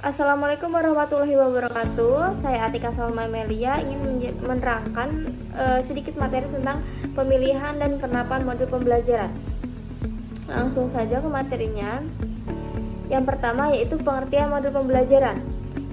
Assalamualaikum warahmatullahi wabarakatuh. Saya Atika Salma Melia ingin menerangkan sedikit materi tentang pemilihan dan penerapan modul pembelajaran. Langsung saja ke materinya. Yang pertama yaitu pengertian modul pembelajaran.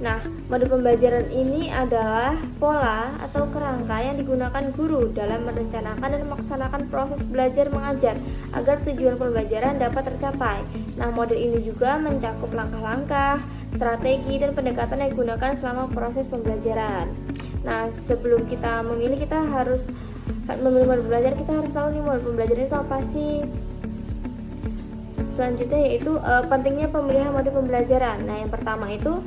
Nah, modul pembelajaran ini adalah pola atau kerangka yang digunakan guru dalam merencanakan dan melaksanakan proses belajar mengajar agar tujuan pembelajaran dapat tercapai. Nah, modul ini juga mencakup langkah-langkah, strategi, dan pendekatan yang digunakan selama proses pembelajaran. Nah, sebelum kita memilih, kita harus memilih modul belajar, kita harus tahu nih modul pembelajaran itu apa sih. Selanjutnya yaitu pentingnya pemilihan modul pembelajaran. Nah, yang pertama itu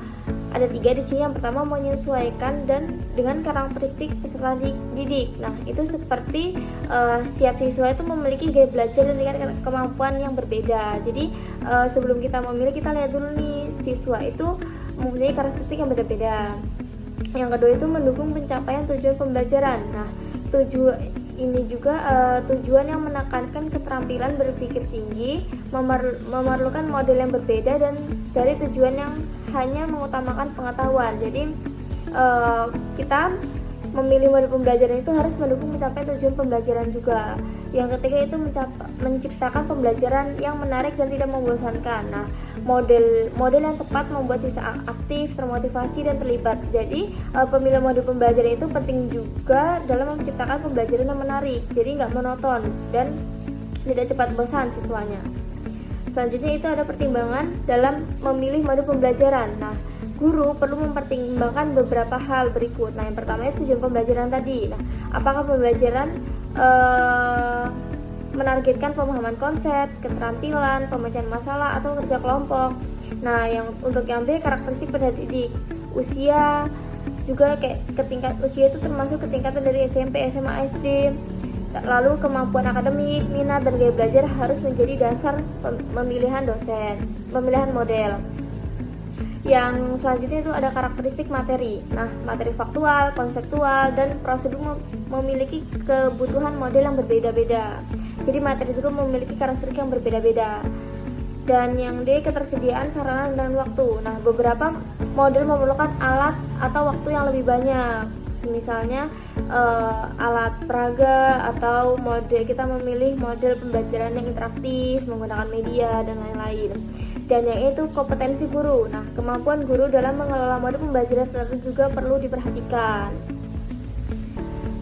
ada 3 di sini. Yang pertama, menyesuaikan dan dengan karakteristik peserta didik. Nah, itu seperti setiap siswa itu memiliki gaya belajar dan tingkat kemampuan yang berbeda. Jadi sebelum kita memilih, kita lihat dulu nih siswa itu mempunyai karakteristik yang berbeda. Yang kedua itu mendukung pencapaian tujuan pembelajaran. Nah, tujuan yang menekankan keterampilan berpikir tinggi, memerlukan model yang berbeda dan dari tujuan yang hanya mengutamakan pengetahuan. Jadi kita memilih model pembelajaran itu harus mendukung pencapaian tujuan pembelajaran juga. Yang ketiga itu menciptakan pembelajaran yang menarik dan tidak membosankan. Nah, model yang tepat membuat siswa aktif, termotivasi, dan terlibat. Jadi pemilihan model pembelajaran itu penting juga dalam menciptakan pembelajaran yang menarik, jadi nggak monoton dan tidak cepat bosan siswanya. Selanjutnya itu ada pertimbangan dalam memilih modul pembelajaran. Nah, guru perlu mempertimbangkan beberapa hal berikut. Nah, yang pertama itu tujuan pembelajaran tadi. Nah, apakah pembelajaran menargetkan pemahaman konsep, keterampilan, pemecahan masalah, atau kerja kelompok. Nah, untuk yang B, karakteristik peserta didik. Usia juga ketingkat usia itu termasuk ketingkatan dari SMP, SMA, SD. Lalu kemampuan akademik, minat, dan gaya belajar harus menjadi dasar pemilihan model. Yang selanjutnya itu ada karakteristik materi. Nah, materi faktual, konseptual, dan prosedur memiliki kebutuhan model yang berbeda-beda. Jadi materi juga memiliki karakteristik yang berbeda-beda. Dan yang D, ketersediaan sarana dan waktu. Nah, beberapa model memerlukan alat atau waktu yang lebih banyak. Misalnya alat peraga, atau kita memilih model pembelajaran yang interaktif menggunakan media dan lain-lain. Dan yang itu kompetensi guru. Nah, kemampuan guru dalam mengelola model pembelajaran tertentu juga perlu diperhatikan.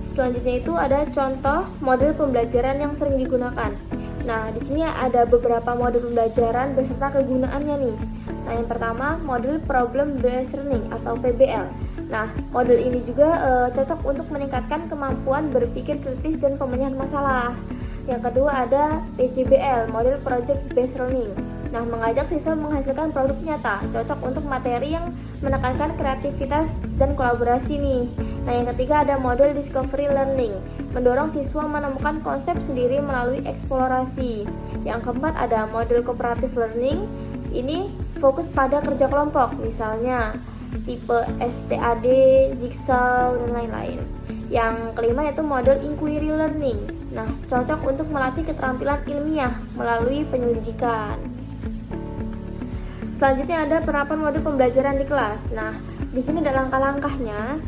Selanjutnya itu ada contoh model pembelajaran yang sering digunakan. Nah, di sini ada beberapa model pembelajaran beserta kegunaannya nih. Nah, yang pertama model problem based learning atau PBL. Nah, model ini juga cocok untuk meningkatkan kemampuan berpikir kritis dan pemecahan masalah. Yang kedua ada PJBL, model project based learning. Nah, mengajak siswa menghasilkan produk nyata, cocok untuk materi yang menekankan kreativitas dan kolaborasi nih. Nah, yang ketiga ada model discovery learning, mendorong siswa menemukan konsep sendiri melalui eksplorasi. Yang keempat ada model cooperative learning, ini fokus pada kerja kelompok, misalnya tipe STAD, Jigsaw, dan lain-lain. Yang kelima yaitu model inquiry learning. Nah, cocok untuk melatih keterampilan ilmiah melalui penyelidikan. Selanjutnya ada penerapan modul pembelajaran di kelas. Nah, di sini ada langkah-langkahnya.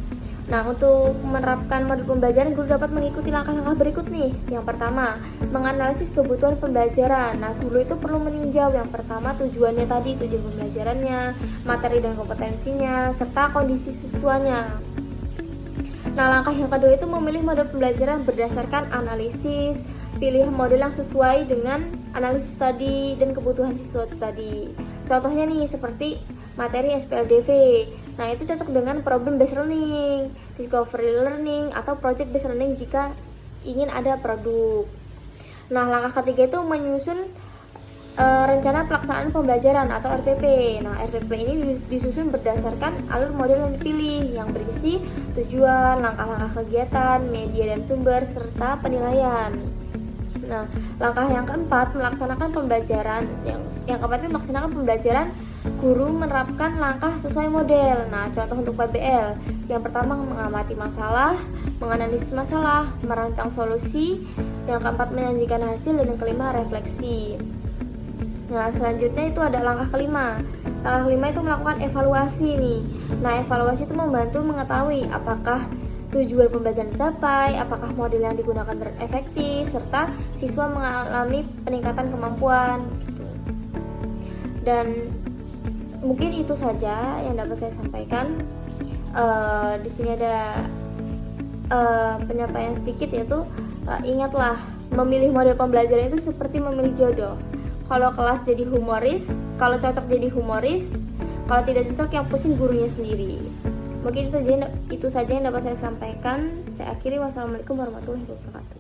Nah, untuk menerapkan modul pembelajaran, guru dapat mengikuti langkah-langkah berikut nih. Yang pertama, menganalisis kebutuhan pembelajaran. Nah, guru itu perlu meninjau yang pertama tujuan pembelajarannya, materi dan kompetensinya, serta kondisi siswanya. Nah, langkah yang kedua itu memilih modul pembelajaran berdasarkan analisis, pilih model yang sesuai dengan analisis tadi dan kebutuhan siswa tadi. Contohnya nih seperti materi SPLDV. Nah, itu cocok dengan problem based learning, discovery learning, atau project based learning jika ingin ada produk. Nah, langkah ketiga itu menyusun rencana pelaksanaan pembelajaran atau RPP. Nah, RPP ini disusun berdasarkan alur model yang dipilih yang berisi tujuan, langkah-langkah kegiatan, media dan sumber, serta penilaian. Nah, langkah yang keempat melaksanakan pembelajaran. Yang keempat itu melaksanakan pembelajaran, guru menerapkan langkah sesuai model. Nah, contoh untuk PBL. Yang pertama mengamati masalah, menganalisis masalah, merancang solusi. Yang keempat menyajikan hasil, dan yang kelima refleksi. Nah, selanjutnya itu ada langkah kelima, Langkah kelima itu melakukan evaluasi nih. Nah, evaluasi itu membantu mengetahui apakah tujuan pembelajaran tercapai, apakah model yang digunakan efektif, serta siswa mengalami peningkatan kemampuan. Dan mungkin itu saja yang dapat saya sampaikan. Di sini ada penyampaian sedikit, yaitu ingatlah, memilih model pembelajaran itu seperti memilih jodoh. Kalau kelas jadi humoris, kalau cocok jadi humoris, kalau tidak cocok yang pusing gurunya sendiri. Mungkin itu saja yang dapat saya sampaikan. Saya akhiri. Wassalamualaikum warahmatullahi wabarakatuh.